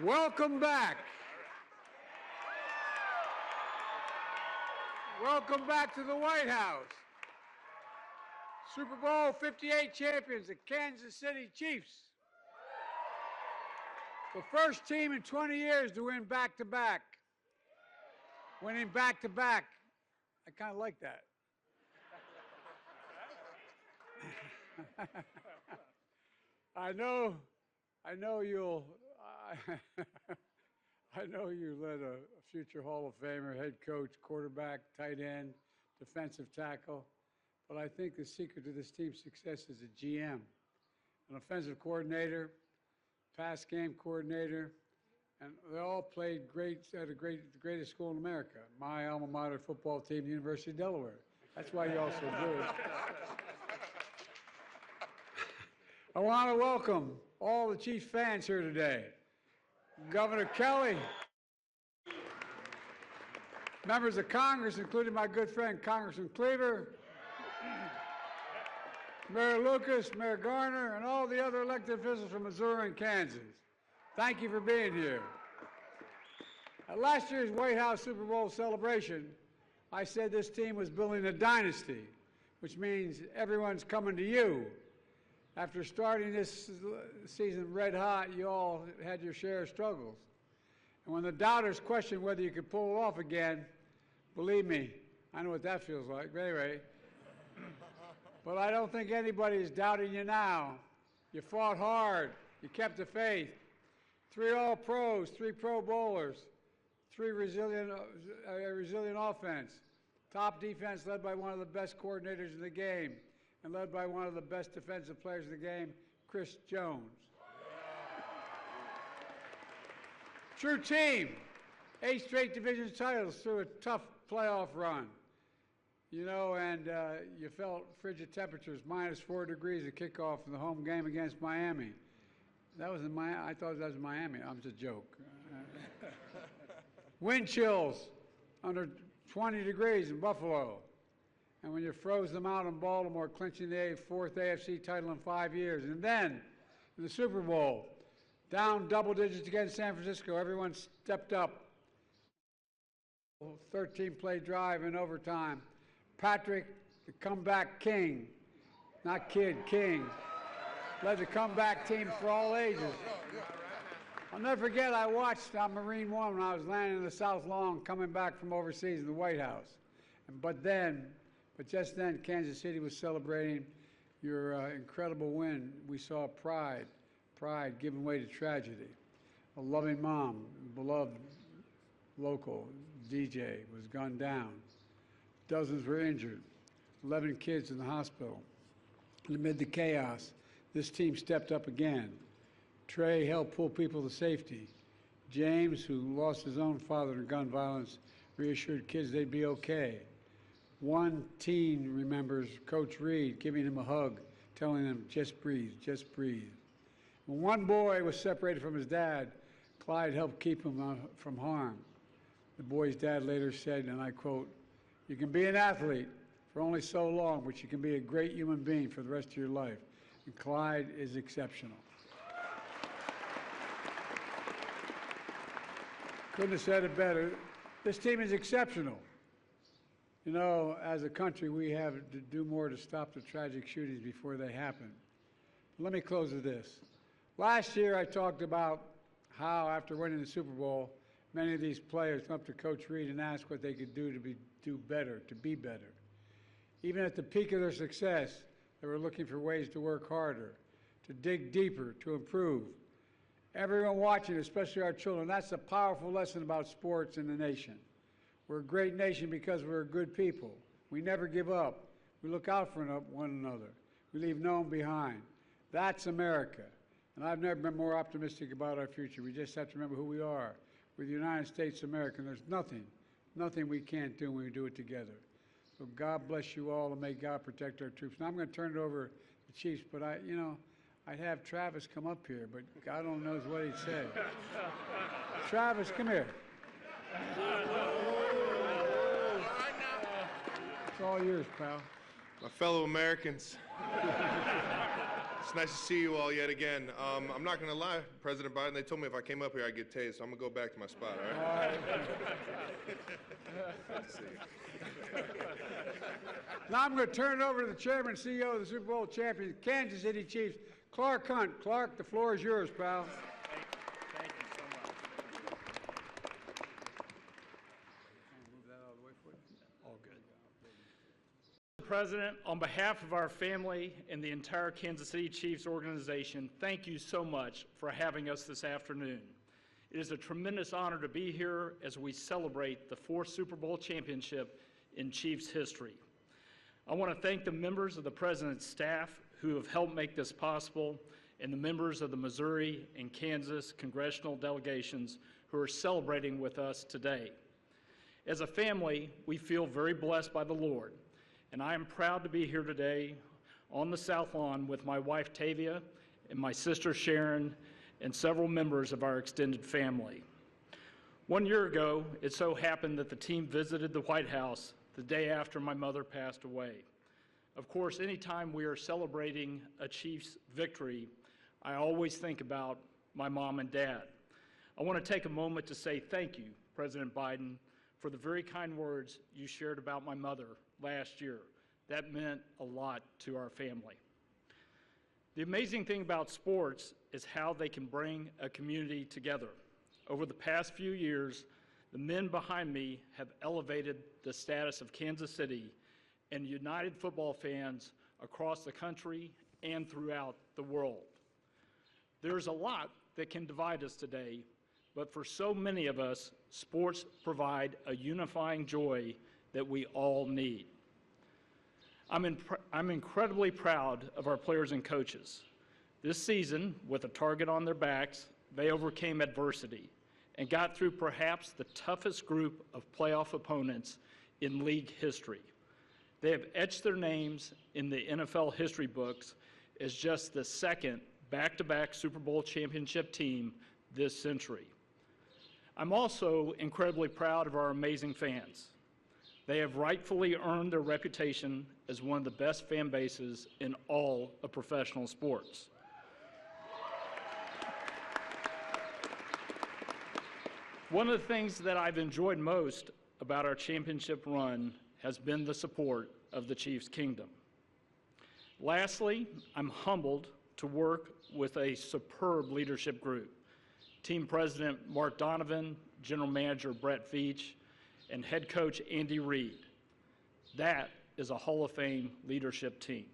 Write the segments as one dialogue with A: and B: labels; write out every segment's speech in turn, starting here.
A: Welcome back. Welcome back to the White House. Super Bowl LVIII champions, the Kansas City Chiefs. The first team in 20 years to win back-to-back. Winning back-to-back. I kind of like that. I know you'll, I know you led a future Hall of Famer, head coach, quarterback, tight end, defensive tackle, but I think the secret to this team's success is a GM, an offensive coordinator, pass game coordinator, and they all played great at the greatest school in America, my alma mater football team, the University of Delaware. That's why you also do it. I want to welcome all the Chiefs fans here today. Governor Kelce, members of Congress, including my good friend Congressman Cleaver, Mayor Lucas, Mayor Garner, and all the other elected officials from Missouri and Kansas. Thank you for being here. At last year's White House Super Bowl celebration, I said this team was building a dynasty, which means everyone's coming to you. After starting this season red hot, you all had your share of struggles. And when the doubters questioned whether you could pull it off again, believe me, I know what that feels like. But anyway, but I don't think anybody is doubting you now. You fought hard. You kept the faith. 3 All-Pros, 3 Pro Bowlers, 3 resilient offense, top defense led by one of the best coordinators in the game, and led by one of the best defensive players in the game, Chris Jones. True team, 8 straight division titles through a tough playoff run. You know, and you felt frigid temperatures, -4 degrees at kickoff in the home game against Miami. That was in Miami. I thought that was Miami. I'm just a joke. Wind chills under 20 degrees in Buffalo. And when you froze them out in Baltimore, clinching the 4th AFC title in 5 years. And then, in the Super Bowl, down double digits against San Francisco, everyone stepped up. 13-play drive in overtime. Patrick, the comeback king, not kid, king, led the comeback team for all ages. I'll never forget, I watched on Marine One when I was landing in the South Lawn coming back from overseas in the White House. But just then, Kansas City was celebrating your incredible win. We saw pride giving way to tragedy. A loving mom, beloved local DJ, was gunned down. Dozens were injured. 11 kids in the hospital. And amid the chaos, this team stepped up again. Trey helped pull people to safety. James, who lost his own father to gun violence, reassured kids they'd be okay. One teen remembers Coach Reed giving him a hug, telling him, just breathe, just breathe. When one boy was separated from his dad, Clyde helped keep him from harm. The boy's dad later said, and I quote, "You can be an athlete for only so long, but you can be a great human being for the rest of your life." And Clyde is exceptional. Couldn't have said it better. This team is exceptional. You know, as a country, we have to do more to stop the tragic shootings before they happen. Let me close with this. Last year, I talked about how, after winning the Super Bowl, many of these players come up to Coach Reed and ask what they could do to do better, to be better. Even at the peak of their success, they were looking for ways to work harder, to dig deeper, to improve. Everyone watching, especially our children, that's a powerful lesson about sports in the nation. We're a great nation because we're good people. We never give up. We look out for one another. We leave no one behind. That's America. And I've never been more optimistic about our future. We just have to remember who we are. We're the United States of America, and there's nothing we can't do when we do it together. So God bless you all, and may God protect our troops. Now I'm going to turn it over to the Chiefs, but I'd have Travis come up here, but God only knows what he'd say. Travis, come here. It's all yours, pal.
B: My fellow Americans, It's nice to see you all yet again. I'm not going to lie, President Biden, they told me if I came up here, I'd get tased, so I'm going to go back to my spot, all right? Let's see.
A: Now I'm going to turn it over to the Chairman and CEO of the Super Bowl champion, Kansas City Chiefs, Clark Hunt. Clark, the floor is yours, pal.
C: Thank you so much. All good. Mr. President, on behalf of our family and the entire Kansas City Chiefs organization, thank you so much for having us this afternoon. It is a tremendous honor to be here as we celebrate the 4th Super Bowl championship in Chiefs history. I want to thank the members of the President's staff who have helped make this possible, and the members of the Missouri and Kansas congressional delegations who are celebrating with us today. As a family, we feel very blessed by the Lord, and I am proud to be here today on the South Lawn with my wife Tavia and my sister Sharon and several members of our extended family. 1 year ago, it so happened that the team visited the White House the day after my mother passed away. Of course, anytime we are celebrating a Chiefs victory, I always think about my mom and dad. I want to take a moment to say thank you, President Biden, for the very kind words you shared about my mother last year. That meant a lot to our family. The amazing thing about sports is how they can bring a community together. Over the past few years, the men behind me have elevated the status of Kansas City and united football fans across the country and throughout the world. There's a lot that can divide us today, but for so many of us, sports provide a unifying joy that we all need. I'm incredibly proud of our players and coaches. This season, with a target on their backs, they overcame adversity and got through perhaps the toughest group of playoff opponents in league history. They have etched their names in the NFL history books as just the second back-to-back Super Bowl championship team this century. I'm also incredibly proud of our amazing fans. They have rightfully earned their reputation as one of the best fan bases in all of professional sports. One of the things that I've enjoyed most about our championship run has been the support of the Chiefs Kingdom. Lastly, I'm humbled to work with a superb leadership group. Team President Mark Donovan, General Manager Brett Veach, and Head Coach Andy Reid. That is a Hall of Fame leadership team.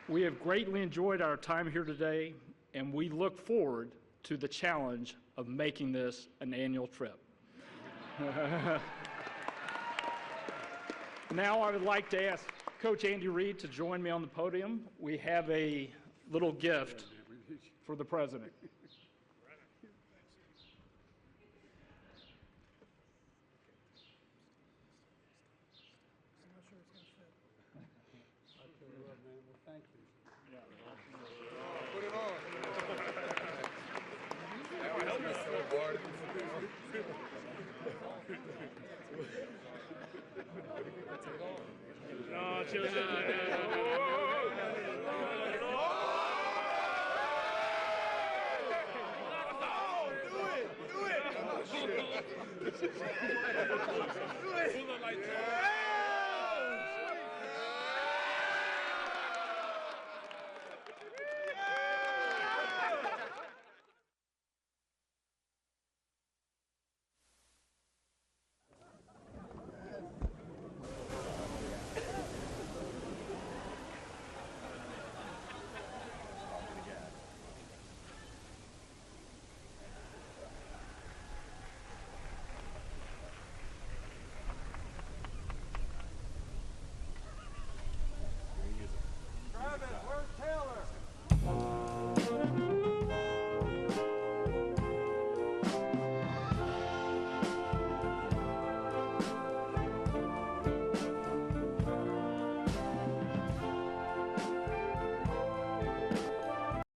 C: We have greatly enjoyed our time here today, and we look forward to the challenge of making this an annual trip. Now I would like to ask Coach Andy Reid to join me on the podium. We have a little gift for the President.
B: Put it on.
C: No, chill.
B: Do it.